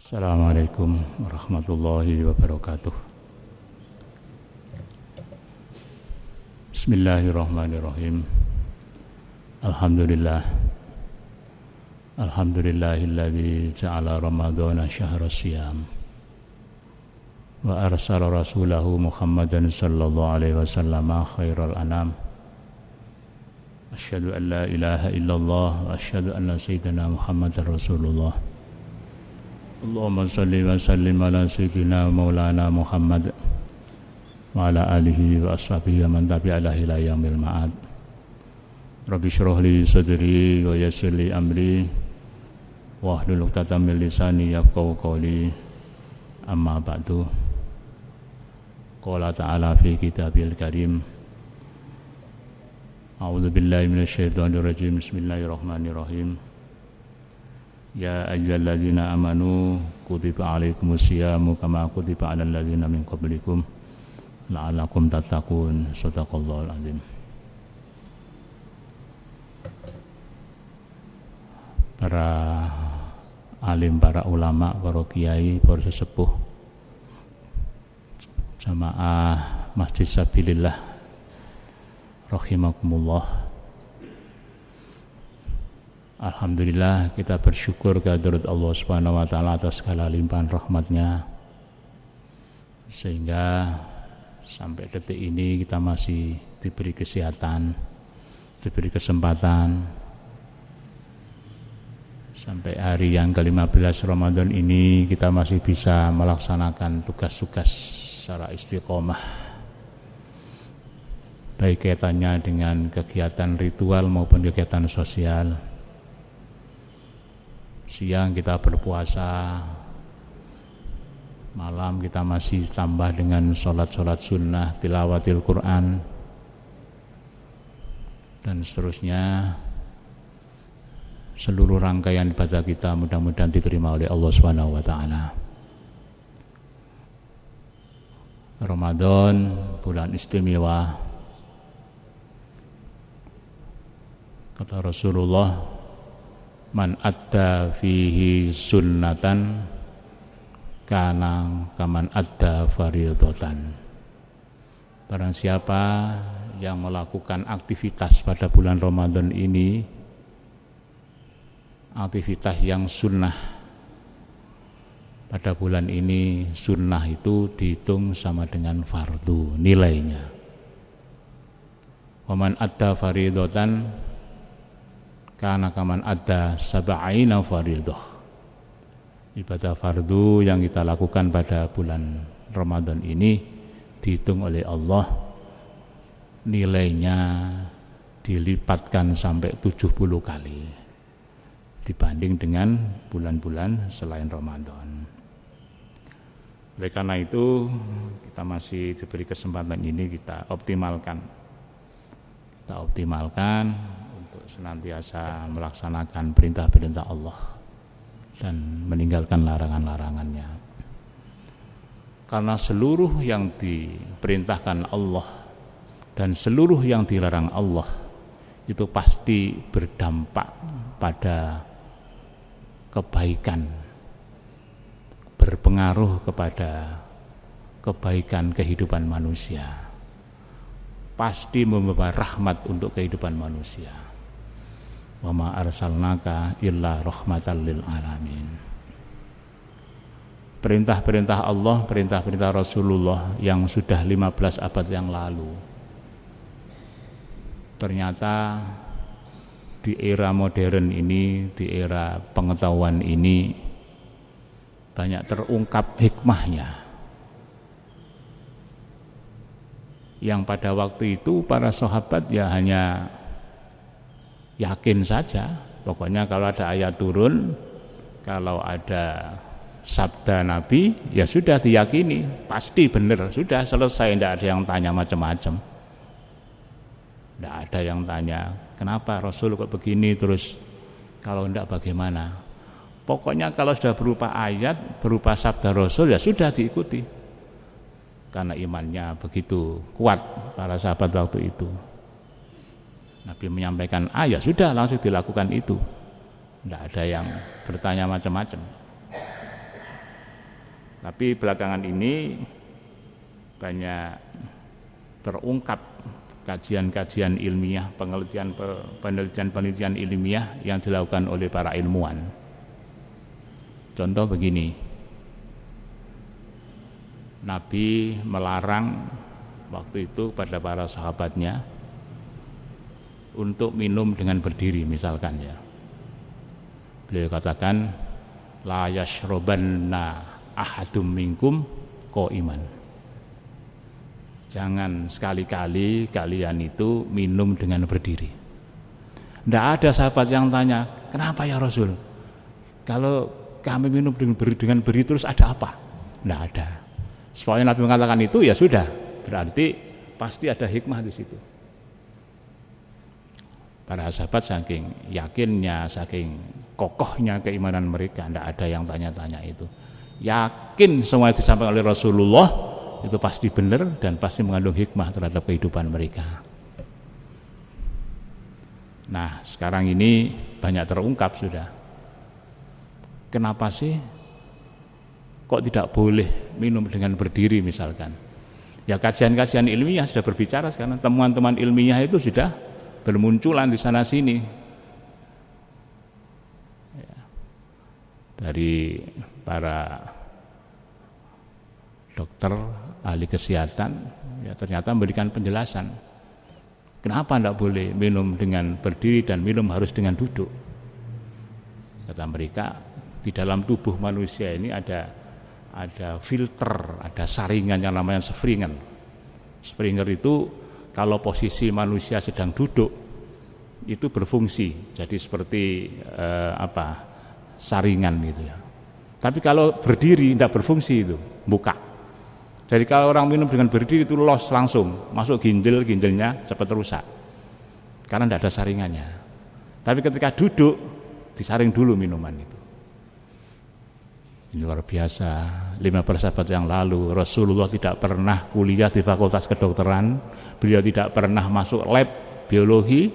Assalamualaikum warahmatullahi wabarakatuh. Bismillahirrahmanirrahim. Alhamdulillahilladzi ja'ala ramadhana syahra siyam wa arsala rasulahu Muhammadan sallallahu alaihi wasallam khairal anam. Asyhadu an la ilaha illallah wa asyhadu anna sayyidina Muhammadar Rasulullah. Allahumma salli wa sallim ala sayyidina maulana Muhammad wa ala alihi wa ashabihi wa man tabi'ahu ila yaumil ma'ad. Rabbi shrah li sadri wa yassir li amri wa hlul 'uqdatam min lisani yafqahu qawli. Amma ba'du. Qala ta'ala fi kitabil karim. A'udzu billahi minasy syaithanir rajim. Bismillahirrahmanirrahim. Ya ayyuhalladzina amanu kutiba alaikumusyiyamu kama kutiba alal ladzina min qablikum la'allakum tattaqun. Shadaqallahul azim. Para alim, para ulama, para kiai, para sesepuh, jamaah Masjid Sabilillah rahimakumullah. Alhamdulillah, kita bersyukur kehadirat Allah Subhanahu wa taala atas segala limpahan rahmatnya, sehingga sampai detik ini kita masih diberi kesehatan, diberi kesempatan sampai hari yang ke-15 Ramadan ini kita masih bisa melaksanakan tugas-tugas secara istiqomah, baik kaitannya dengan kegiatan ritual maupun kegiatan sosial. Siang kita berpuasa, malam kita masih tambah dengan sholat-sholat sunnah, tilawatil Quran, dan seterusnya. Seluruh rangkaian ibadah kita mudah-mudahan diterima oleh Allah Subhanahu wa taala. Ramadan, bulan istimewa. Kata Rasulullah, man adda fihi sunnatan kana kaman adda fardhatan. Barang siapa yang melakukan aktivitas pada bulan Ramadan ini, aktivitas yang sunnah pada bulan ini, sunnah itu dihitung sama dengan fardu nilainya. Wa man adda fardhatan kana kaman ada sab'ina fardhah. Ibadah fardu yang kita lakukan pada bulan Ramadan ini dihitung oleh Allah, nilainya dilipatkan sampai 70 kali dibanding dengan bulan-bulan selain Ramadan. Oleh karena itu kita masih diberi kesempatan ini, kita optimalkan untuk senantiasa melaksanakan perintah-perintah Allah dan meninggalkan larangan-larangannya. Karena seluruh yang diperintahkan Allah dan seluruh yang dilarang Allah itu pasti berdampak pada kebaikan, berpengaruh kepada kebaikan kehidupan manusia, pasti membawa rahmat untuk kehidupan manusia. Wa ma arsalnaka illa rahmatan lil alamin. Perintah-perintah Allah, perintah-perintah Rasulullah yang sudah 15 abad yang lalu, ternyata di era modern ini, di era pengetahuan ini, banyak terungkap hikmahnya, yang pada waktu itu para sahabat ya hanya yakin saja. Pokoknya kalau ada ayat turun, kalau ada sabda Nabi, ya sudah diyakini, pasti benar, sudah selesai, tidak ada yang tanya macam-macam. Tidak ada yang tanya, kenapa Rasul kok begini, terus kalau tidak bagaimana. Pokoknya kalau sudah berupa ayat, berupa sabda Rasul, ya sudah diikuti. Karena imannya begitu kuat para sahabat waktu itu. Nabi menyampaikan ayat, sudah langsung dilakukan itu. Tidak ada yang bertanya macam-macam. Tapi belakangan ini banyak terungkap kajian-kajian ilmiah, penelitian ilmiah yang dilakukan oleh para ilmuwan. Contoh begini, Nabi melarang waktu itu pada para sahabatnya untuk minum dengan berdiri misalkan ya. Beliau katakan la yashrobanna ahadum minkum qaiman. Jangan sekali-kali kalian itu minum dengan berdiri. Tidak ada sahabat yang tanya, kenapa ya Rasul? Kalau kami minum dengan berdiri terus ada apa? Tidak ada. Soalnya Nabi mengatakan itu ya sudah, berarti pasti ada hikmah di situ. Para sahabat saking yakinnya, saking kokohnya keimanan mereka, tidak ada yang tanya-tanya itu. Yakin semua yang disampaikan oleh Rasulullah itu pasti benar dan pasti mengandung hikmah terhadap kehidupan mereka. Nah, sekarang ini banyak terungkap sudah. Kenapa sih kok tidak boleh minum dengan berdiri misalkan? Ya kajian-kajian ilmiah sudah berbicara sekarang, temuan-temuan ilmiah itu sudah bermunculan di sana sini. Ya. Dari para dokter ahli kesehatan ya ternyata memberikan penjelasan kenapa tidak boleh minum dengan berdiri dan minum harus dengan duduk. Kata mereka di dalam tubuh manusia ini ada filter, ada saringan yang namanya Springer. Springer itu kalau posisi manusia sedang duduk itu berfungsi jadi seperti saringan gitu ya. Tapi kalau berdiri tidak berfungsi itu, buka. Jadi kalau orang minum dengan berdiri itu los langsung, masuk ginjalnya cepat rusak. Karena tidak ada saringannya. Tapi ketika duduk disaring dulu minuman itu. Ini luar biasa. 15 abad yang lalu Rasulullah tidak pernah kuliah di Fakultas Kedokteran, beliau tidak pernah masuk lab biologi,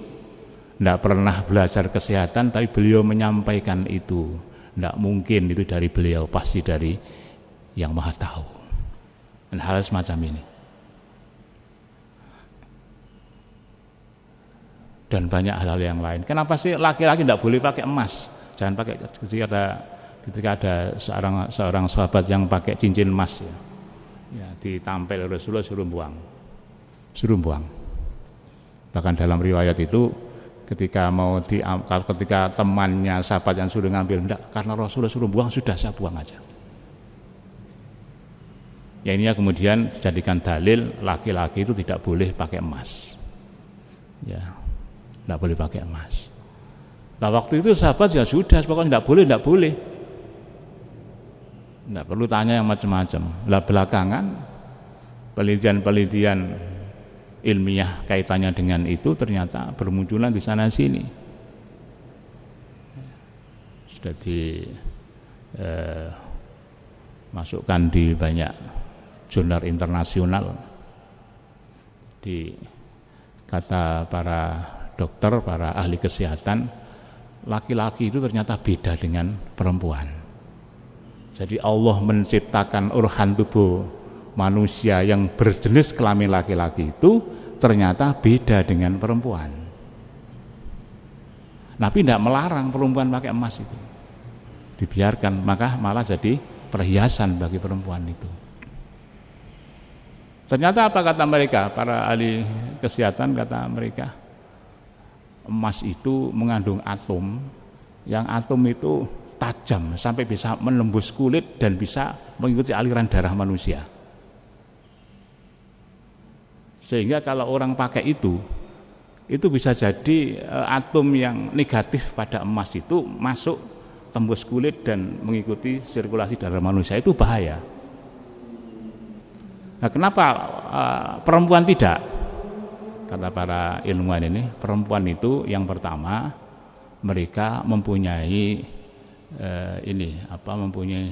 tidak pernah belajar kesehatan, tapi beliau menyampaikan itu. Tidak mungkin itu dari beliau, pasti dari yang Maha Tahu. Dan hal semacam ini. Dan banyak hal-hal yang lain. Kenapa sih laki-laki tidak boleh pakai emas? Jangan pakai ketika ada seorang sahabat yang pakai cincin emas ya ditampil Rasulullah suruh buang. Bahkan dalam riwayat itu ketika temannya sahabat yang suruh ngambil, enggak, karena Rasulullah suruh buang, sudah saya buang aja. Ya ini kemudian dijadikan dalil laki-laki itu tidak boleh pakai emas. Ya, tidak boleh pakai emas. Nah waktu itu sahabat ya sudah, pokoknya tidak boleh. Tidak perlu tanya yang macam-macam. Lah belakangan penelitian ilmiah kaitannya dengan itu ternyata bermunculan di sana sini. Sudah dimasukkan di banyak jurnal internasional. Di kata para dokter, para ahli kesehatan, laki-laki itu ternyata beda dengan perempuan. Jadi Allah menciptakan organ tubuh manusia yang berjenis kelamin laki-laki itu ternyata beda dengan perempuan. Nabi tidak melarang perempuan pakai emas itu, dibiarkan, maka malah jadi perhiasan bagi perempuan itu. Ternyata apa kata mereka, para ahli kesehatan kata mereka, emas itu mengandung atom, yang atom itu tajam sampai bisa menembus kulit dan bisa mengikuti aliran darah manusia. Sehingga kalau orang pakai itu bisa jadi atom yang negatif pada emas itu masuk tembus kulit dan mengikuti sirkulasi darah manusia, itu bahaya. Nah, kenapa perempuan tidak? Kata para ilmuwan ini, perempuan itu yang pertama mereka mempunyai mempunyai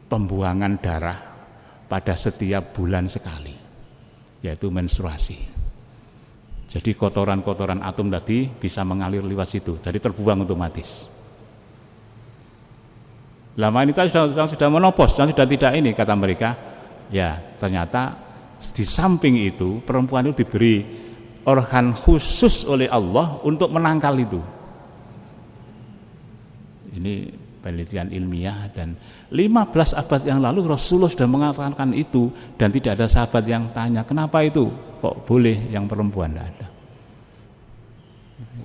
pembuangan darah pada setiap bulan sekali, yaitu menstruasi. Jadi kotoran-kotoran atom tadi bisa mengalir lewat situ, jadi terbuang otomatis. Lah wanita sudah menopos, sudah tidak ini, kata mereka. Ya, ternyata di samping itu perempuan itu diberi organ khusus oleh Allah untuk menangkal itu. Ini penelitian ilmiah, dan 15 abad yang lalu Rasulullah sudah mengatakan itu, dan tidak ada sahabat yang tanya kenapa itu kok boleh yang perempuan, tidak ada.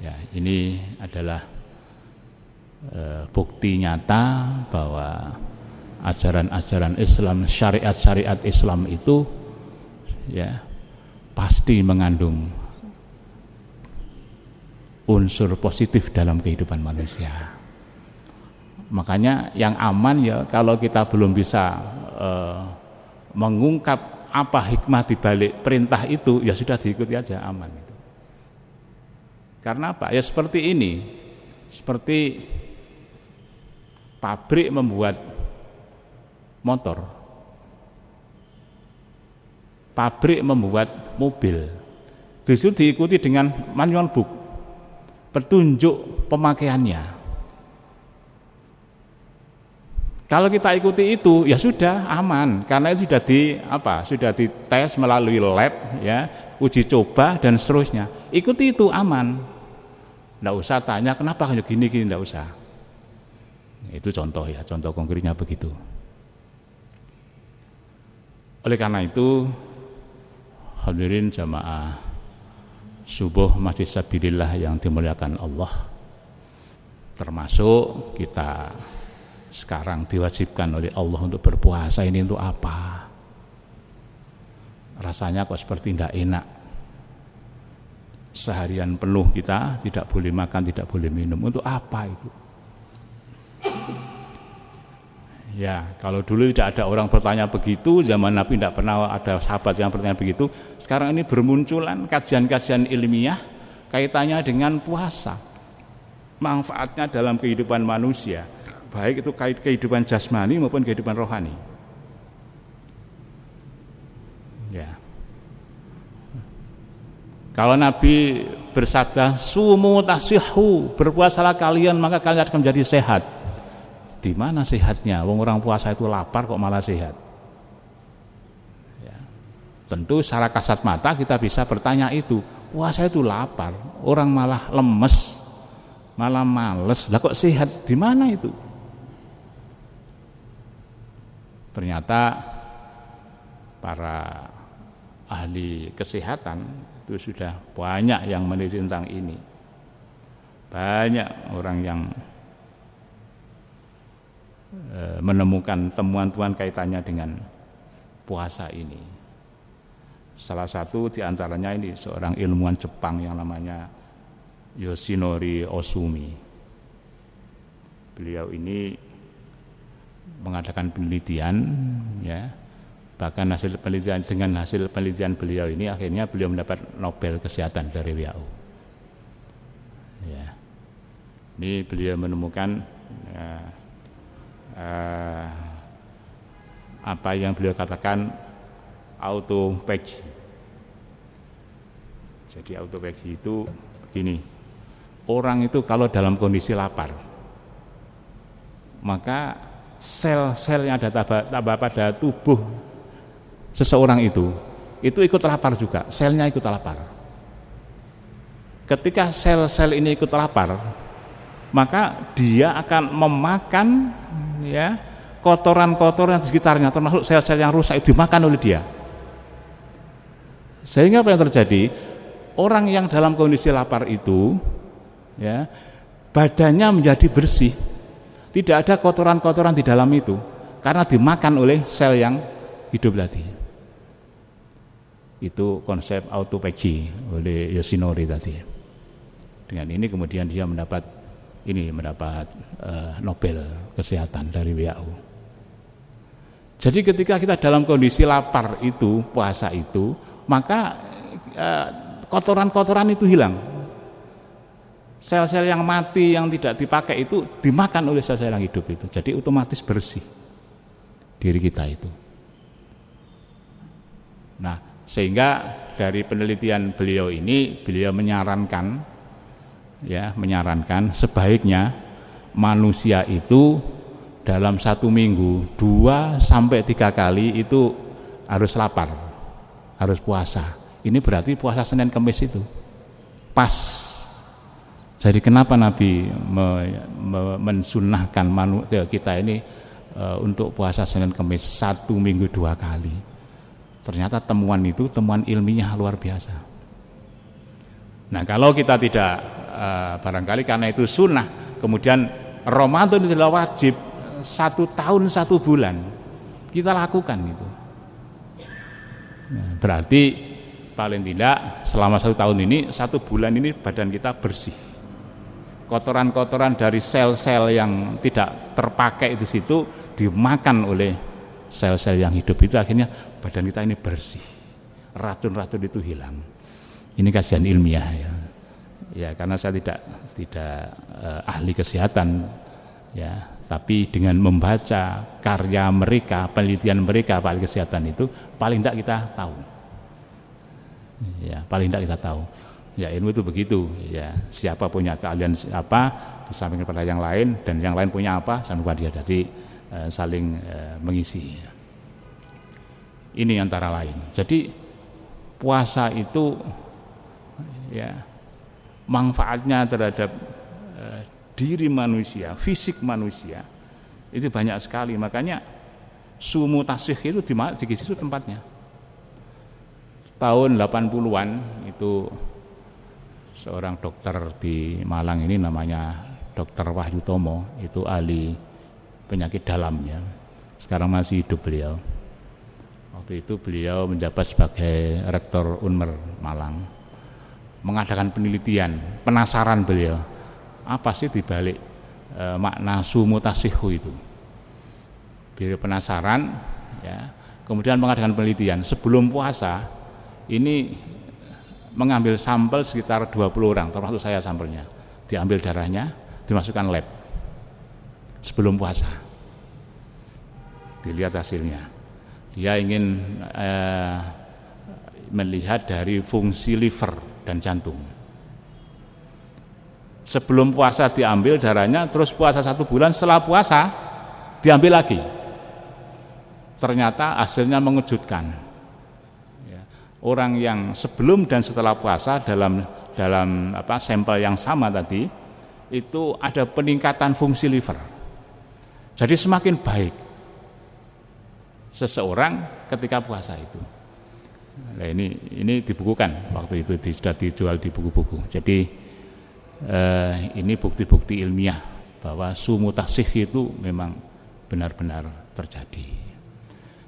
Ya, ini adalah bukti nyata bahwa ajaran-ajaran Islam, syariat-syariat Islam itu ya pasti mengandung unsur positif dalam kehidupan manusia. Makanya yang aman ya kalau kita belum bisa mengungkap apa hikmah di balik perintah itu, ya sudah diikuti aja, aman itu. Karena apa? Ya seperti ini. Seperti pabrik membuat motor. Pabrik membuat mobil. Disuruh diikuti dengan manual book. Petunjuk pemakaiannya. Kalau kita ikuti itu, ya sudah aman, karena itu sudah dites melalui lab, ya, uji coba dan seterusnya. Ikuti itu aman. Nggak usah tanya kenapa kayak gini, nggak usah. Itu contoh ya, contoh konkretnya begitu. Oleh karena itu, hadirin jamaah subuh Masjid Sabilillah yang dimuliakan Allah, termasuk kita sekarang diwajibkan oleh Allah untuk berpuasa ini untuk apa? Rasanya kok seperti tidak enak. Seharian penuh kita tidak boleh makan, tidak boleh minum. Untuk apa itu? Ya, kalau dulu tidak ada orang bertanya begitu, zaman Nabi tidak pernah ada sahabat yang bertanya begitu. Sekarang ini bermunculan kajian-kajian ilmiah kaitannya dengan puasa. Manfaatnya dalam kehidupan manusia, baik itu kehidupan jasmani maupun kehidupan rohani. Ya. Kalau Nabi bersabda, "Sumu tasihhu," berpuasalah kalian maka kalian akan menjadi sehat. Di mana sehatnya? Wong orang puasa itu lapar kok malah sehat. Ya. Tentu secara kasat mata kita bisa bertanya itu, puasa itu lapar, orang malah lemes, malah males. Lah kok sehat? Di mana itu? Ternyata para ahli kesehatan itu sudah banyak yang meneliti tentang ini. Banyak orang yang menemukan temuan-temuan kaitannya dengan puasa ini. Salah satu diantaranya ini seorang ilmuwan Jepang yang namanya Yoshinori Ohsumi. Beliau ini mengadakan penelitian, ya, bahkan dengan hasil penelitian beliau ini akhirnya beliau mendapat Nobel Kesehatan dari WHO. Ya. Ini beliau menemukan apa yang beliau katakan autophagy. Jadi autophagy itu begini, orang itu kalau dalam kondisi lapar, maka sel-sel yang ada pada tubuh seseorang itu ikut lapar juga, selnya ikut lapar. Ketika sel-sel ini ikut lapar, maka dia akan memakan, ya, kotoran-kotoran di sekitarnya, termasuk sel-sel yang rusak itu dimakan oleh dia. Sehingga apa yang terjadi? Orang yang dalam kondisi lapar itu, ya, badannya menjadi bersih. Tidak ada kotoran-kotoran di dalam itu karena dimakan oleh sel yang hidup tadi. Itu konsep autophagy oleh Yoshinori tadi. Dengan ini kemudian dia mendapat Nobel Kesehatan dari WHO. Jadi ketika kita dalam kondisi lapar itu, puasa itu, maka kotoran-kotoran itu hilang. Sel-sel yang mati yang tidak dipakai itu dimakan oleh sel-sel yang hidup itu. Jadi otomatis bersih diri kita itu. Nah, sehingga dari penelitian beliau ini, beliau menyarankan sebaiknya manusia itu dalam 1 minggu 2 sampai 3 kali itu harus lapar, harus puasa. Ini berarti puasa Senin Kamis itu pas. Jadi kenapa Nabi mensunnahkan kita ini untuk puasa Senin Kamis 1 minggu 2 kali? Ternyata temuan itu temuan ilmiah luar biasa. Nah, kalau kita tidak barangkali karena itu sunnah, kemudian Ramadan itu adalah wajib 1 tahun 1 bulan kita lakukan itu. Nah, berarti paling tidak selama 1 tahun ini, 1 bulan ini badan kita bersih. Kotoran-kotoran dari sel-sel yang tidak terpakai di situ dimakan oleh sel-sel yang hidup itu, akhirnya badan kita ini bersih. Racun-racun itu hilang. Ini kajian ilmiah ya. Ya, karena saya tidak ahli kesehatan ya, tapi dengan membaca karya mereka, penelitian mereka ahli kesehatan itu paling tidak kita tahu. Ya, paling tidak kita tahu. Ya, ilmu itu begitu ya. Siapa punya keahlian apa disampaikan kepada yang lain, dan yang lain punya apa sampai dia, jadi saling mengisi. Ini antara lain. Jadi puasa itu ya manfaatnya terhadap diri manusia, fisik manusia itu banyak sekali. Makanya sumu tasih itu di situ tempatnya. Tahun 80-an itu seorang dokter di Malang ini namanya Dr. Wahyu Tomo, itu ahli penyakit dalam ya. Sekarang masih hidup beliau. Waktu itu beliau menjabat sebagai rektor Unmer Malang. Mengadakan penelitian, penasaran beliau. Apa sih dibalik makna sumu tasihu itu? Beliau penasaran ya. Kemudian mengadakan penelitian sebelum puasa. Ini mengambil sampel sekitar 20 orang, termasuk saya sampelnya. Diambil darahnya, dimasukkan lab sebelum puasa. Dilihat hasilnya. Dia ingin melihat dari fungsi liver dan jantung. Sebelum puasa diambil darahnya, terus puasa 1 bulan, setelah puasa diambil lagi. Ternyata hasilnya mengejutkan. Orang yang sebelum dan setelah puasa dalam sampel yang sama tadi itu ada peningkatan fungsi liver. Jadi semakin baik seseorang ketika puasa itu. Nah, ini dibukukan waktu itu sudah dijual di buku-buku. Jadi ini bukti-bukti ilmiah bahwa sumu tasih itu memang benar-benar terjadi.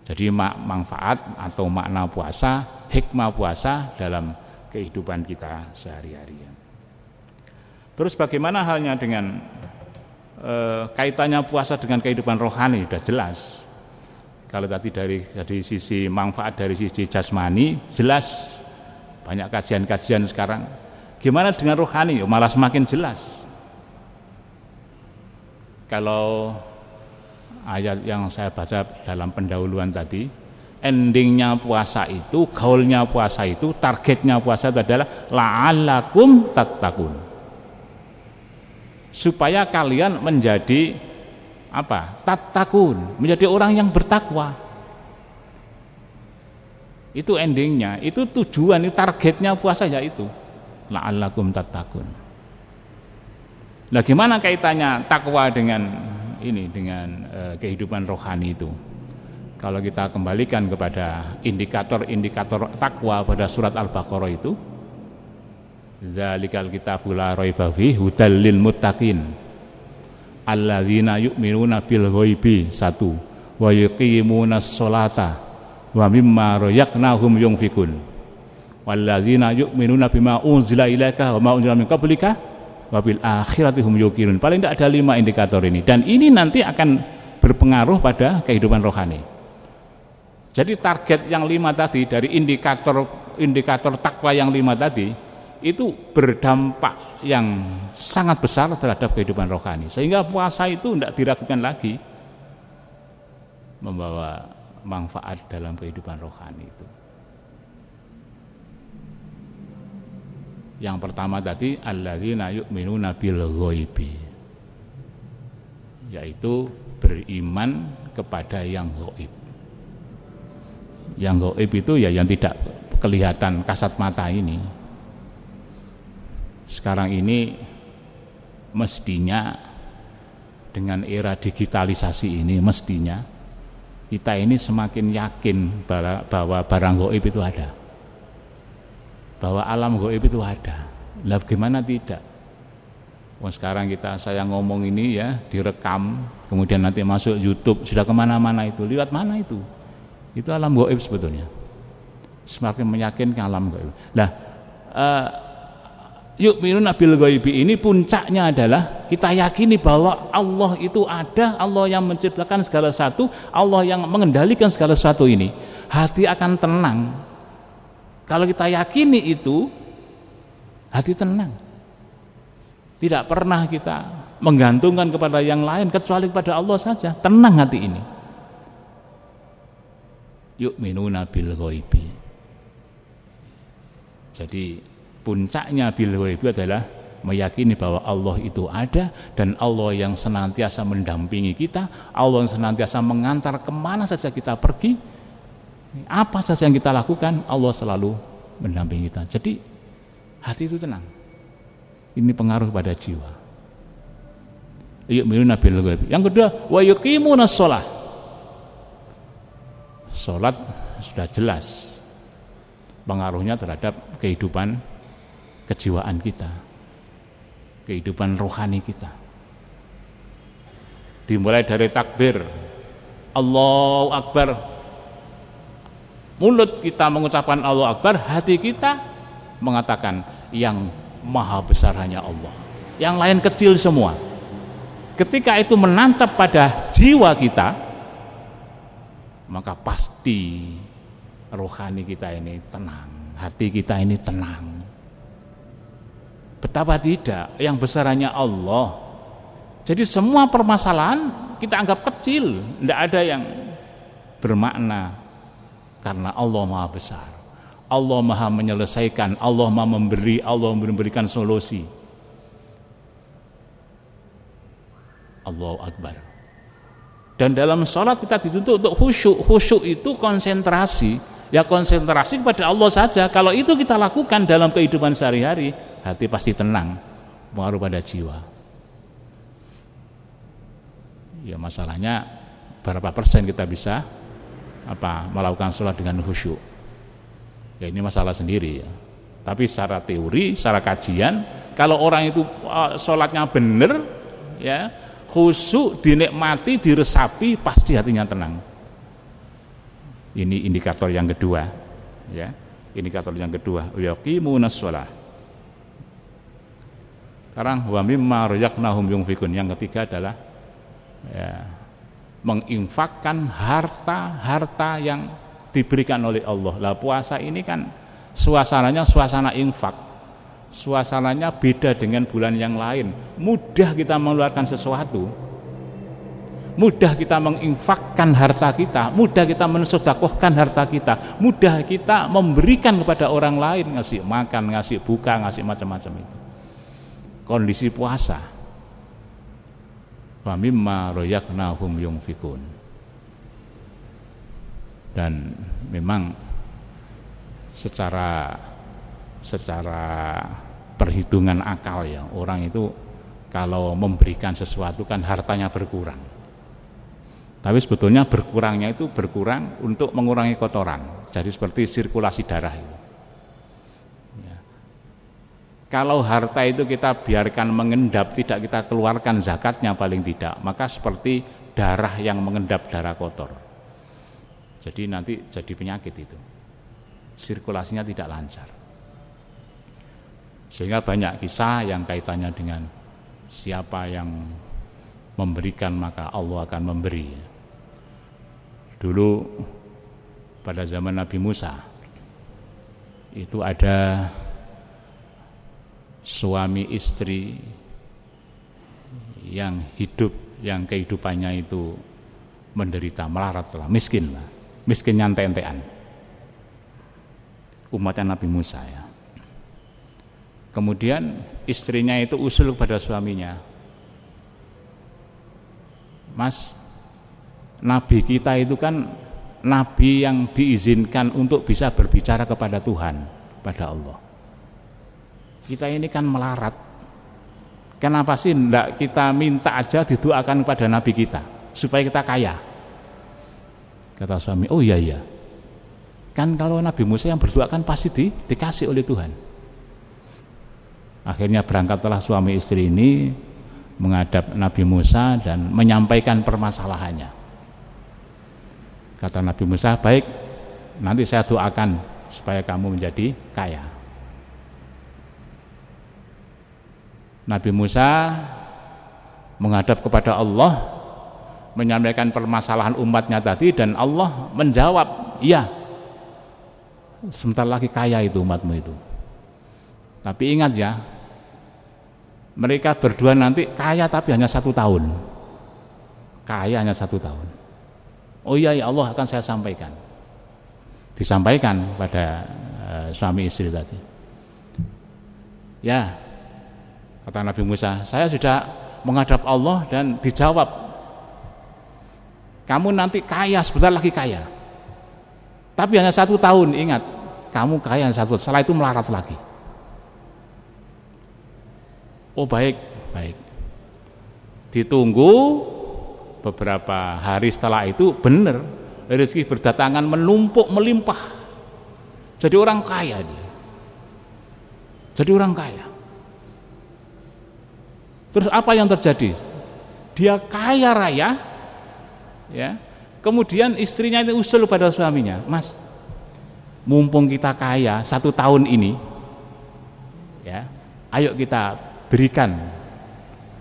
Jadi manfaat atau makna puasa, hikmah puasa dalam kehidupan kita sehari-hari. Terus bagaimana halnya dengan kaitannya puasa dengan kehidupan rohani? Sudah jelas. Kalau tadi dari sisi manfaat dari sisi jasmani jelas, banyak kajian-kajian sekarang. Gimana dengan rohani? Malah semakin jelas. Kalau ayat yang saya baca dalam pendahuluan tadi, endingnya puasa itu, gaulnya puasa itu, targetnya puasa itu adalah la'allakum tattaqun, supaya kalian menjadi apa? Tattaqun, menjadi orang yang bertakwa. Itu endingnya, itu tujuan, itu targetnya puasa, yaitu la'allakum tattaqun. Nah, gimana kaitannya takwa dengan ini, dengan kehidupan rohani itu? Kalau kita kembalikan kepada indikator-indikator takwa pada surat Al-Baqarah itu, zalikal kitabul la raiba fihi hudal lil muttaqin alladzina yu'minuna bil ghaibi 1 wa yuqimunas sholata wa mimma razaqnahum yunfikun walladzina yu'minuna bima unzila ilaika wa ma unzila min qablika wabil akhirati hum yuqinun. Paling tidak ada 5 indikator ini, dan ini nanti akan berpengaruh pada kehidupan rohani. Jadi target yang 5 tadi, dari indikator takwa yang 5 tadi, itu berdampak yang sangat besar terhadap kehidupan rohani, sehingga puasa itu tidak diragukan lagi membawa manfaat dalam kehidupan rohani itu. Yang pertama tadi alladzina yu'minuna bil ghaibi, yaitu beriman kepada yang gaib. Yang gaib itu ya yang tidak kelihatan kasat mata ini. Sekarang ini mestinya dengan era digitalisasi ini mestinya kita ini semakin yakin bahwa barang gaib itu ada, bahwa alam gaib itu ada. Lah bagaimana tidak? Wah, sekarang saya ngomong ini ya direkam, kemudian nanti masuk YouTube, sudah kemana-mana itu, lewat mana itu alam gaib sebetulnya. Semakin meyakinkan alam gaib. Lah yu'minuna bil ghaibi ini puncaknya adalah kita yakini bahwa Allah itu ada, Allah yang menciptakan segala sesuatu, Allah yang mengendalikan segala sesuatu ini. Hati akan tenang. Kalau kita yakini itu, hati tenang. Tidak pernah kita menggantungkan kepada yang lain kecuali kepada Allah saja. Tenang hati ini. Yu'minuna bil ghaibi. Jadi puncaknya bil ghaibi adalah meyakini bahwa Allah itu ada dan Allah yang senantiasa mendampingi kita, Allah yang senantiasa mengantar kemana saja kita pergi, apa saja yang kita lakukan, Allah selalu mendampingi kita. Jadi hati itu tenang. Ini pengaruh pada jiwa. Yu'minuna bil ghaibi. Yang kedua, wa yuqimunas shalah. Salat sudah jelas pengaruhnya terhadap kehidupan kejiwaan kita, kehidupan rohani kita. Dimulai dari takbir Allahu Akbar, mulut kita mengucapkan Allahu Akbar, hati kita mengatakan yang maha besar hanya Allah, yang lain kecil semua. Ketika itu menancap pada jiwa kita, maka pasti rohani kita ini tenang, hati kita ini tenang. Betapa tidak, yang besar hanya Allah. Jadi semua permasalahan kita anggap kecil, tidak ada yang bermakna, karena Allah maha besar, Allah maha menyelesaikan, Allah maha memberi, Allah memberikan solusi. Allahu Akbar. Dan dalam sholat kita dituntut untuk khusyuk. Khusyuk itu konsentrasi, ya konsentrasi kepada Allah saja. Kalau itu kita lakukan dalam kehidupan sehari-hari, hati pasti tenang, pengaruh pada jiwa. Ya masalahnya berapa persen kita bisa melakukan sholat dengan khusyuk. Ya ini masalah sendiri ya. Tapi secara teori, secara kajian, kalau orang itu sholatnya benar, ya khusyuk, dinikmati, diresapi, pasti hatinya tenang. Ini indikator yang kedua, ya. Indikator yang kedua, yaqimunas shalah. Sekarang wa mimma razaqnahum yunfikun. Yang ketiga adalah ya, menginfakkan harta yang diberikan oleh Allah. Lah puasa ini kan suasananya suasana infak. Suasananya beda dengan bulan yang lain. Mudah kita mengeluarkan sesuatu, mudah kita menginfakkan harta kita, mudah kita mensedekahkan harta kita, mudah kita memberikan kepada orang lain, ngasih makan, ngasih buka, ngasih macam-macam itu. Kondisi puasa. Wa mimma razaqnahum yunfikun. Dan memang secara perhitungan akal ya, orang itu kalau memberikan sesuatu kan hartanya berkurang. Tapi sebetulnya berkurangnya itu berkurang untuk mengurangi kotoran. Jadi seperti sirkulasi darah itu. Ya. Kalau harta itu kita biarkan mengendap, tidak kita keluarkan zakatnya paling tidak, maka seperti darah yang mengendap, darah kotor. Jadi nanti jadi penyakit itu. Sirkulasinya tidak lancar. Sehingga banyak kisah yang kaitannya dengan siapa yang memberikan maka Allah akan memberi. Dulu pada zaman Nabi Musa itu ada suami istri yang hidup, yang kehidupannya itu menderita, melarat lah, miskin nyantai-nyantean. Umatnya Nabi Musa ya. Kemudian istrinya itu usul kepada suaminya, Mas, nabi kita itu kan nabi yang diizinkan untuk bisa berbicara kepada Tuhan, pada Allah. Kita ini kan melarat. Kenapa sih enggak kita minta aja didoakan kepada nabi kita supaya kita kaya? Kata suami, oh iya. Kan kalau Nabi Musa yang berdoa kan pasti dikasih oleh Tuhan. Akhirnya berangkatlah suami istri ini menghadap Nabi Musa dan menyampaikan permasalahannya. Kata Nabi Musa, baik, nanti saya doakan supaya kamu menjadi kaya. Nabi Musa menghadap kepada Allah, menyampaikan permasalahan umatnya tadi, dan Allah menjawab, iya, sebentar lagi kaya itu umatmu itu. Tapi ingat ya, mereka berdua nanti kaya tapi hanya 1 tahun. Kaya hanya 1 tahun. Oh iya, ya Allah, akan saya sampaikan. Disampaikan pada suami istri tadi. Ya, kata Nabi Musa, saya sudah menghadap Allah dan dijawab, kamu nanti kaya, sebentar lagi kaya. Tapi hanya 1 tahun, ingat, kamu kaya hanya 1 tahun, setelah itu melarat lagi. Oh baik. Ditunggu beberapa hari setelah itu, benar, rezeki berdatangan menumpuk melimpah. Jadi orang kaya dia. Jadi orang kaya. Terus apa yang terjadi? Dia kaya raya, ya. Kemudian istrinya itu usul pada suaminya, Mas, mumpung kita kaya 1 tahun ini, ya, ayo kita berikan,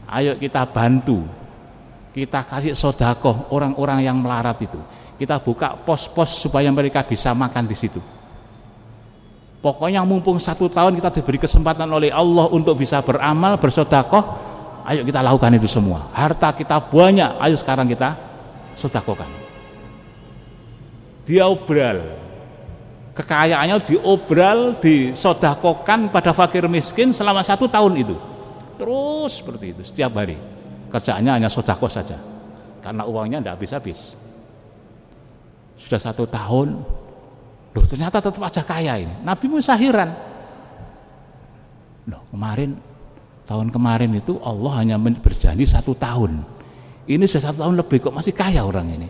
ayo kita bantu, kita kasih sedekah orang-orang yang melarat itu. Kita buka pos-pos supaya mereka bisa makan di situ. Pokoknya mumpung 1 tahun kita diberi kesempatan oleh Allah untuk bisa beramal, bersedekah. Ayo kita lakukan itu semua. Harta kita banyak, ayo sekarang kita sedekahkan. Dia obral, kekayaannya diobral, disedekahkan pada fakir miskin selama 1 tahun itu. Terus seperti itu setiap hari. Kerjaannya hanya sedekah saja, karena uangnya tidak habis-habis. Sudah 1 tahun, loh ternyata tetap aja kaya ini. Nabi Musa heran. Loh tahun kemarin itu Allah hanya berjanji 1 tahun. Ini sudah 1 tahun lebih kok masih kaya orang ini.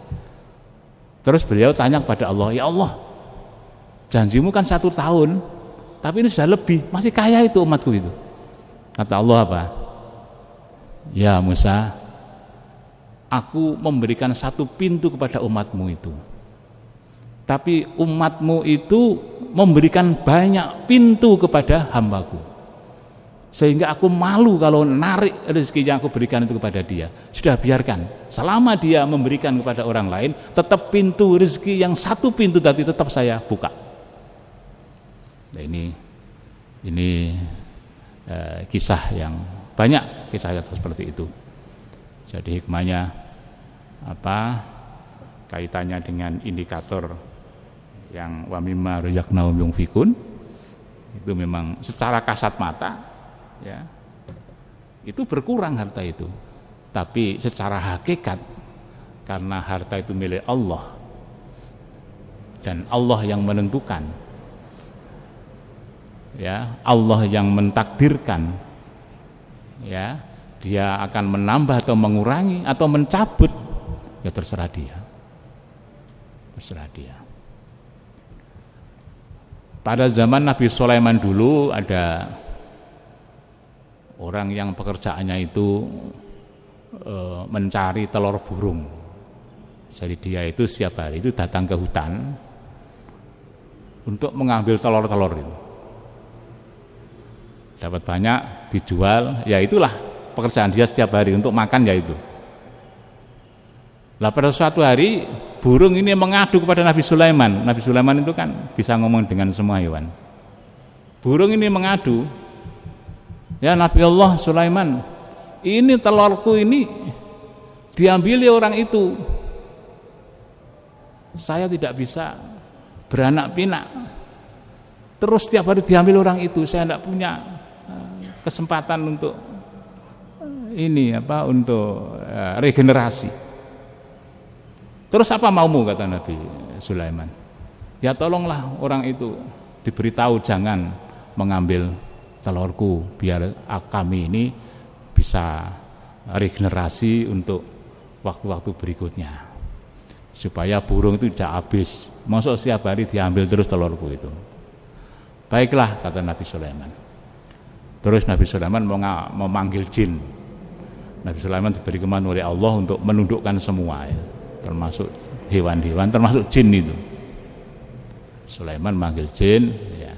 Terus beliau tanya kepada Allah, ya Allah, janjimu kan 1 tahun, tapi ini sudah lebih, masih kaya itu umatku itu. Kata Allah apa? Ya Musa, aku memberikan 1 pintu kepada umatmu itu. Tapi umatmu itu memberikan banyak pintu kepada hambaku. Sehingga aku malu kalau narik rezeki yang aku berikan itu kepada dia. Sudah biarkan, selama dia memberikan kepada orang lain, tetap pintu rezeki yang 1 pintu tadi tetap saya buka. Nah, ini kisah yang banyak, kisah seperti itu. Jadi hikmahnya apa? Kaitannya dengan indikator yang wa mimma razaqnahum yunfikun, itu memang secara kasat mata, ya, itu berkurang harta itu, tapi secara hakikat karena harta itu milik Allah dan Allah yang menentukan, ya, Allah yang mentakdirkan, ya, dia akan menambah atau mengurangi atau mencabut, ya terserah dia. Pada zaman Nabi Sulaiman dulu ada orang yang pekerjaannya itu mencari telur burung. Jadi dia itu setiap hari itu datang ke hutan untuk mengambil telur-telur itu. Dapat banyak, dijual, ya itulah pekerjaan dia setiap hari untuk makan, ya itu. Lah pada suatu hari burung ini mengadu kepada Nabi Sulaiman. Nabi Sulaiman itu kan bisa ngomong dengan semua hewan. Burung ini mengadu, ya Nabi Allah Sulaiman, ini telurku ini diambil orang itu. Saya tidak bisa beranak pinak. Terus setiap hari diambil orang itu. Saya tidak punya kesempatan untuk untuk regenerasi. Terus apa maumu, kata Nabi Sulaiman? Ya tolonglah orang itu diberitahu jangan mengambil telurku, biar kami ini bisa regenerasi untuk waktu-waktu berikutnya, supaya burung itu tidak habis. Masuk setiap hari diambil terus telurku itu. Baiklah, kata Nabi Sulaiman. Terus Nabi Sulaiman memanggil jin. Nabi Sulaiman diberi kemampuan oleh Allah untuk menundukkan semua, ya, termasuk hewan-hewan, termasuk jin itu. Sulaiman manggil jin, ya,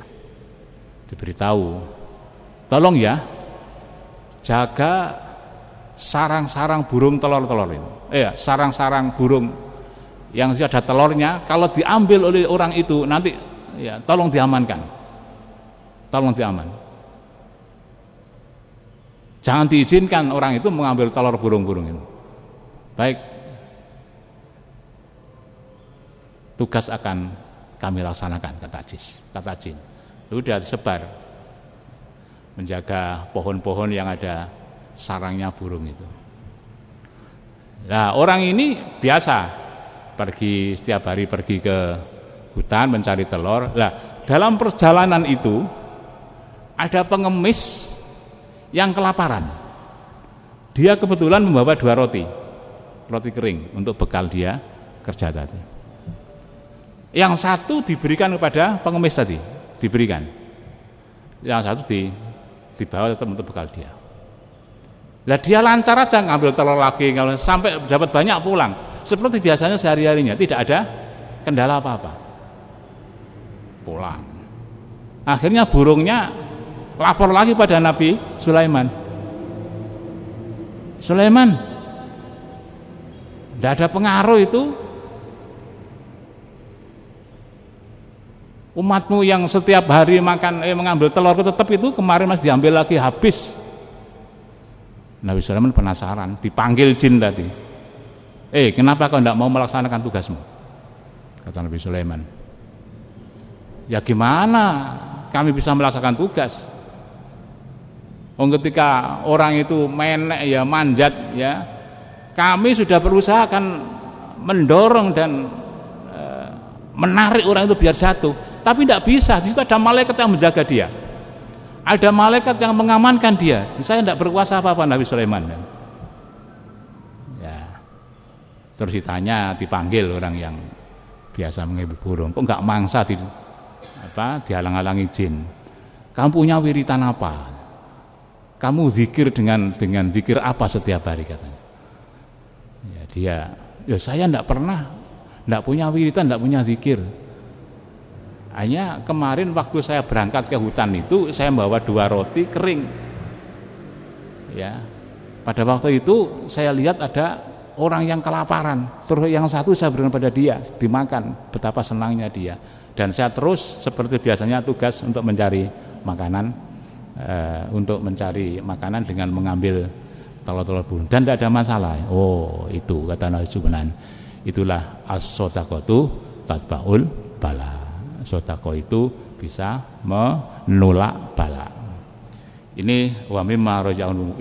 diberitahu, tolong ya, jaga sarang-sarang burung telur-telur itu. Sarang-sarang burung yang sudah ada telurnya, kalau diambil oleh orang itu nanti, ya, tolong diamankan, tolong diaman. Jangan diizinkan orang itu mengambil telur burung-burung itu. Baik, tugas akan kami laksanakan, kata jin. Sudah disebar menjaga pohon-pohon yang ada sarangnya burung itu. Nah, orang ini biasa setiap hari pergi ke hutan mencari telur. Nah, dalam perjalanan itu ada pengemis yang kelaparan. Dia kebetulan membawa 2 roti kering untuk bekal dia kerja tadi. Yang satu diberikan kepada pengemis tadi, diberikan. Yang satu dibawa tetap untuk bekal dia. Lah dia lancar aja ngambil telur lagi, sampai dapat banyak pulang. Seperti biasanya sehari-harinya, tidak ada kendala apa-apa. Pulang. Akhirnya burungnya lapor lagi pada Nabi Sulaiman. Sulaiman, tidak ada pengaruh itu. Umatmu yang setiap hari mengambil telur tetap itu kemarin masih diambil lagi, habis. Nabi Sulaiman penasaran, dipanggil jin tadi. Kenapa kau tidak mau melaksanakan tugasmu? Kata Nabi Sulaiman. Ya gimana kami bisa melaksanakan tugas? Ketika orang itu menek, ya, manjat, ya, kami sudah berusaha akan mendorong dan menarik orang itu biar jatuh, tapi tidak bisa. Di situ ada malaikat yang menjaga dia, ada malaikat yang mengamankan dia. Saya tidak berkuasa apa-apa, Nabi Sulaiman. Ya. Terus dipanggil orang yang biasa mengambil burung, kok nggak mangsa dihalang-halangi jin. Kamu punya wiritan apa? Kamu zikir dengan zikir apa setiap hari, katanya. Ya saya tidak pernah, tidak punya wiritan, tidak punya zikir. Hanya kemarin waktu saya berangkat ke hutan itu, saya membawa 2 roti kering. Ya, pada waktu itu saya lihat ada orang yang kelaparan, terus yang satu saya berikan pada dia, dimakan. Betapa senangnya dia. Dan saya terus seperti biasanya tugas untuk mencari makanan. Dengan mengambil telur-telur burung, dan tidak ada masalah. Itu kata Nabi Sulaiman, itulah as-shadaqatu tatba'ul bala. Sedekah itu bisa menolak bala. Ini wa mimma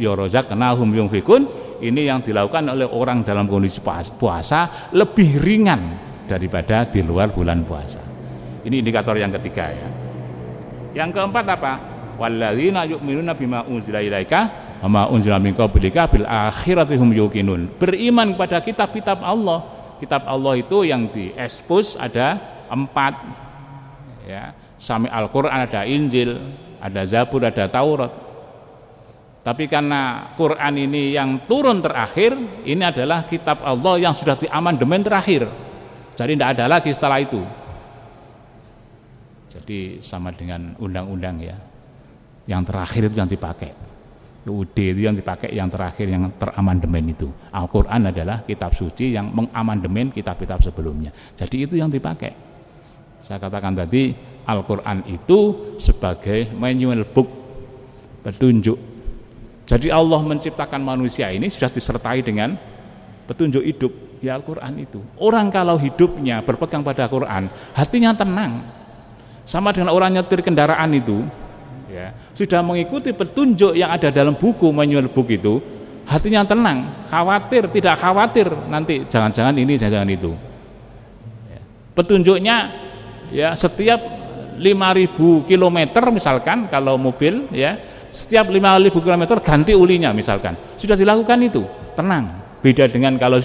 razaqnahum yunfikun. Ini yang dilakukan oleh orang dalam kondisi puasa lebih ringan daripada di luar bulan puasa. Ini indikator yang ketiga, ya. Yang keempat apa? Walladzina yu'minuna bima unzila ilaika wa ma unzila min qablika bil akhirati hum yuqinun. Beriman kepada kitab-kitab Allah. Kitab Allah itu yang diekspos ada 4, ya. Sami Al-Qur'an, ada Injil, ada Zabur, ada Taurat. Tapi karena Quran ini yang turun terakhir, ini adalah kitab Allah yang sudah diamandemen terakhir. Jadi tidak ada lagi setelah itu. Jadi sama dengan undang-undang, ya. Yang terakhir itu yang dipakai. UUD itu yang dipakai, yang terakhir yang teramandemen itu. Al-Quran adalah kitab suci yang mengamandemen kitab-kitab sebelumnya. Jadi itu yang dipakai. Saya katakan tadi, Al-Quran itu sebagai manual book, petunjuk. Jadi Allah menciptakan manusia ini sudah disertai dengan petunjuk hidup, ya Al-Quran itu. Orang kalau hidupnya berpegang pada Al-Quran, hatinya tenang. Sama dengan orang nyetir kendaraan itu, ya, sudah mengikuti petunjuk yang ada dalam buku manual book itu, hatinya tenang, khawatir, tidak khawatir nanti jangan-jangan ini, jangan-jangan itu. Petunjuknya ya setiap 5.000 km misalkan kalau mobil ya, setiap 5.000 km ganti ulinya misalkan. Sudah dilakukan itu, tenang. Beda dengan kalau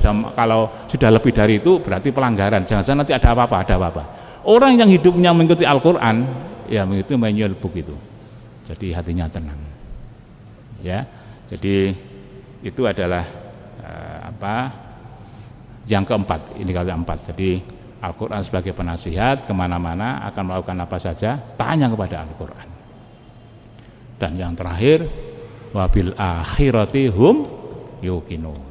sudah lebih dari itu berarti pelanggaran. Jangan-jangan nanti ada apa-apa. Orang yang hidupnya mengikuti Al-Qur'an ya mengikuti manual book itu. Jadi hatinya tenang. Ya. Jadi itu adalah yang keempat, ini kalau yang keempat. Jadi Al-Quran sebagai penasihat kemana-mana akan melakukan apa saja tanya kepada Al-Quran. Dan yang terakhir wabil akhirati hum yuqinun,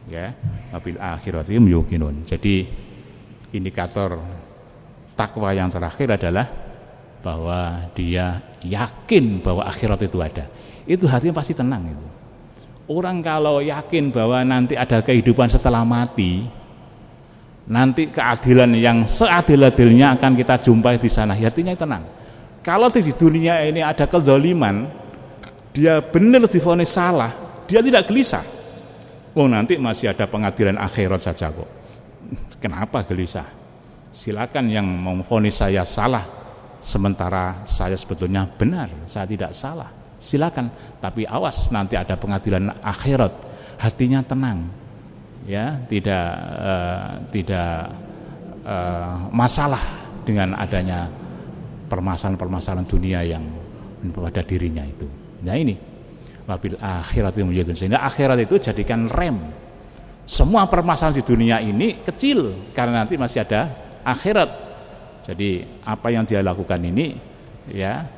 ya, wabil akhirati hum yuqinun. Jadi indikator takwa yang terakhir adalah bahwa dia yakin bahwa akhirat itu ada. Itu hatinya pasti tenang itu. Orang kalau yakin bahwa nanti ada kehidupan setelah mati, nanti keadilan yang seadil-adilnya akan kita jumpai di sana, hatinya tenang. Kalau di dunia ini ada kezaliman, dia benar divonis salah, dia tidak gelisah. Oh nanti masih ada pengadilan akhirat saja kok. Kenapa gelisah? Silakan yang memvonis saya salah, sementara saya sebetulnya benar, saya tidak salah. Silakan, tapi awas nanti ada pengadilan akhirat, hatinya tenang. Ya, tidak masalah dengan adanya permasalahan-permasalahan dunia yang pada dirinya itu. Nah ini wabil akhirat itu menjadi, sehingga akhirat itu jadikan rem. Semua permasalahan di dunia ini kecil karena nanti masih ada akhirat. Jadi apa yang dia lakukan ini ya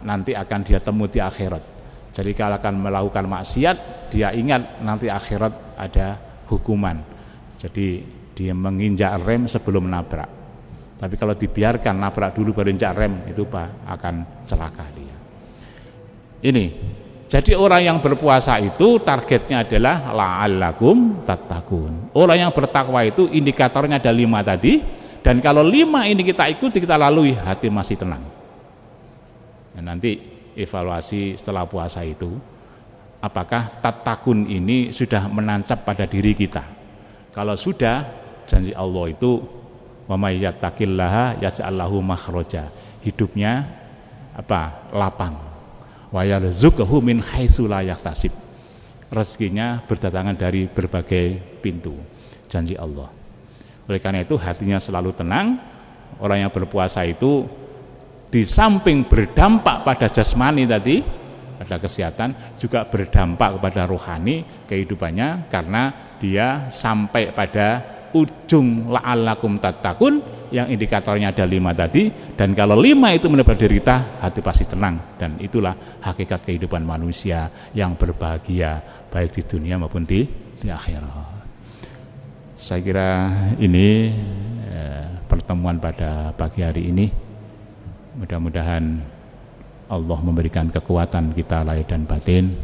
nanti akan dia temui di akhirat. Jadi kalau akan melakukan maksiat, dia ingat nanti akhirat ada hukuman. Jadi dia menginjak rem sebelum nabrak. Tapi kalau dibiarkan nabrak dulu baru injak rem, itu akan celaka dia. Ini. Jadi orang yang berpuasa itu targetnya adalah la'allakum tattaqun. Orang yang bertakwa itu indikatornya ada 5 tadi, dan kalau 5 ini kita ikuti, kita lalui, hati masih tenang. Nah, nanti evaluasi setelah puasa itu, apakah tattaqun ini sudah menancap pada diri kita. Kalau sudah, janji Allah itu wa may yattaqillaha yaj'al lahu makhraja. Hidupnya lapang. Wa yarzuqhu min haitsu la yahtasib. Rezekinya berdatangan dari berbagai pintu. Janji Allah. Oleh karena itu hatinya selalu tenang. Orang yang berpuasa itu di samping berdampak pada jasmani tadi, pada kesehatan, juga berdampak kepada rohani kehidupannya, karena dia sampai pada ujung la'allakum tattaqun yang indikatornya ada 5 tadi. Dan kalau 5 itu mendapat diri kita, hati pasti tenang. Dan itulah hakikat kehidupan manusia yang berbahagia baik di dunia maupun di akhirat. Saya kira ini pertemuan pada pagi hari ini. Mudah-mudahan Allah memberikan kekuatan kita lahir dan batin.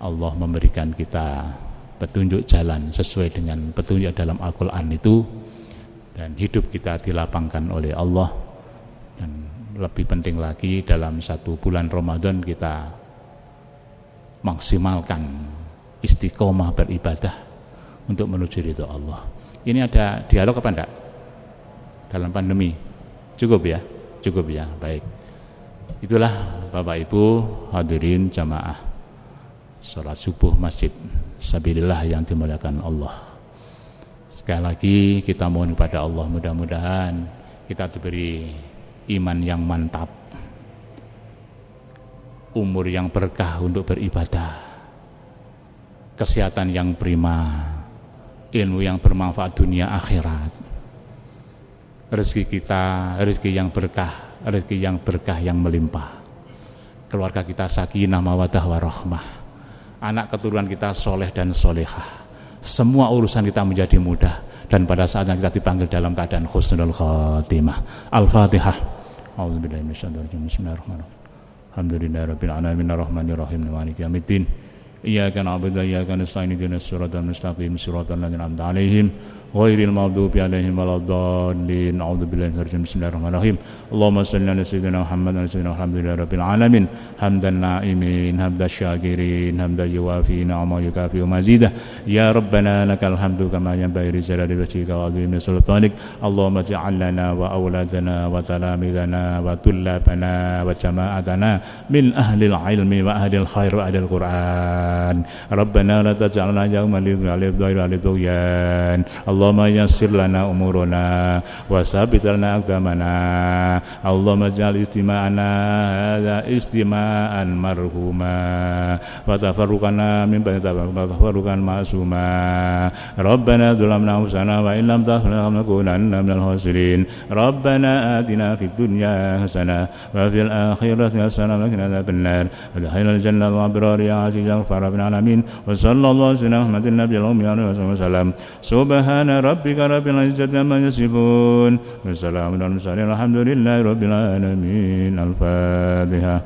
Allah memberikan kita petunjuk jalan sesuai dengan petunjuk dalam Al-Quran itu, dan hidup kita dilapangkan oleh Allah. Dan lebih penting lagi, dalam 1 bulan Ramadan kita maksimalkan istiqomah beribadah untuk menuju ridho Allah. Ini ada dialog apa enggak? Dalam pandemi cukup ya? Cukup ya, baik. Itulah Bapak Ibu hadirin jamaah salat subuh Masjid Sabilillah yang dimuliakan Allah. Sekali lagi kita mohon kepada Allah, mudah-mudahan kita diberi iman yang mantap, umur yang berkah untuk beribadah, kesehatan yang prima, ilmu yang bermanfaat dunia akhirat. Rezeki kita, rezeki yang berkah, rezeki yang berkah yang melimpah. Keluarga kita sakinah mawaddah warahmah. Anak keturunan kita soleh dan solehah. Semua urusan kita menjadi mudah, dan pada saatnya kita dipanggil dalam keadaan husnul khatimah. Al-Fatihah. A'udzubillahi minasyaitonir rajim. Bismillahirrahmanirrahim. Alhamdulillahirabbil alamin arrahmanir rahim maliki yaumiddin. Iyyaka na'budu wa iyyaka nasta'in ihdinas siratal mustaqim siratal ladzina an'amta 'alaihim ghairil maghdubi 'alaihim waladdallin. A'udzubillahi minasy syaitonir rajim. Bismillahirrahmanirrahim. Allahumma shalli ala sayyidina Muhammad wa ala sayyidina alhamdulillahirabbil alamin. Hamdan na'imin, hamdan syakirin, hamdan yuwafi ni'amahu yukafi mazidah. Ya Rabbana lakal hamdu kama yanbaghi li jalali wajhika wa 'azimi sultanik. Allahumma ij'al lana wa auladana wa talamidana wa tullabana wa jama'atana min ahlil ilmi wa ahlil khair wa ahlil Qur'an. Rabbana la taj'alna yawman lidh-dhalimin wa lidh-dhuyan. Allahumma yassir lana umurana wa sabit lana aqdamana. Allahumma ij'al istima'ana hadza istima'an marhuma wa tafarruqana min ba'di tafarruqan ma'suma. Rabbana zalamna anfusana wa in lam taghfir lana lanakunanna minal khasirin. Rabbana atina fid dunya hasanah wa fil akhirati hasanah wa qina adzabannar. Adkhilnal jannata ma'al abrar ya aziz ya ghafar rabbil alamin. Wa sallallahu alaihi wa sallam nabiyil ummi wa sallam. Subhana rabbika rabbil izzati amma yasifun wa salamun alal mursalin alhamdulillahi rabbil alamin. Al-Fatihah.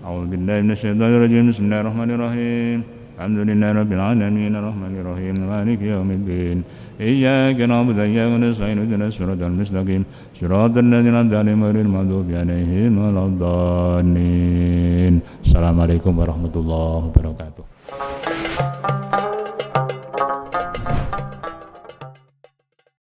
A'udzu billahi minasy syaithanir rajim. Bismillahirrahmanirrahim. Alhamdulillahi rabbil alamin arrahmanir rahim maliki yaumiddin. Iyyaka na'budu wa iyyaka nasta'in ihdinas siratal mustaqim siratal ladzina an'amta 'alaihim ghairil maghdubi 'alaihim waladdallin. Assalamualaikum warahmatullahi wabarakatuh.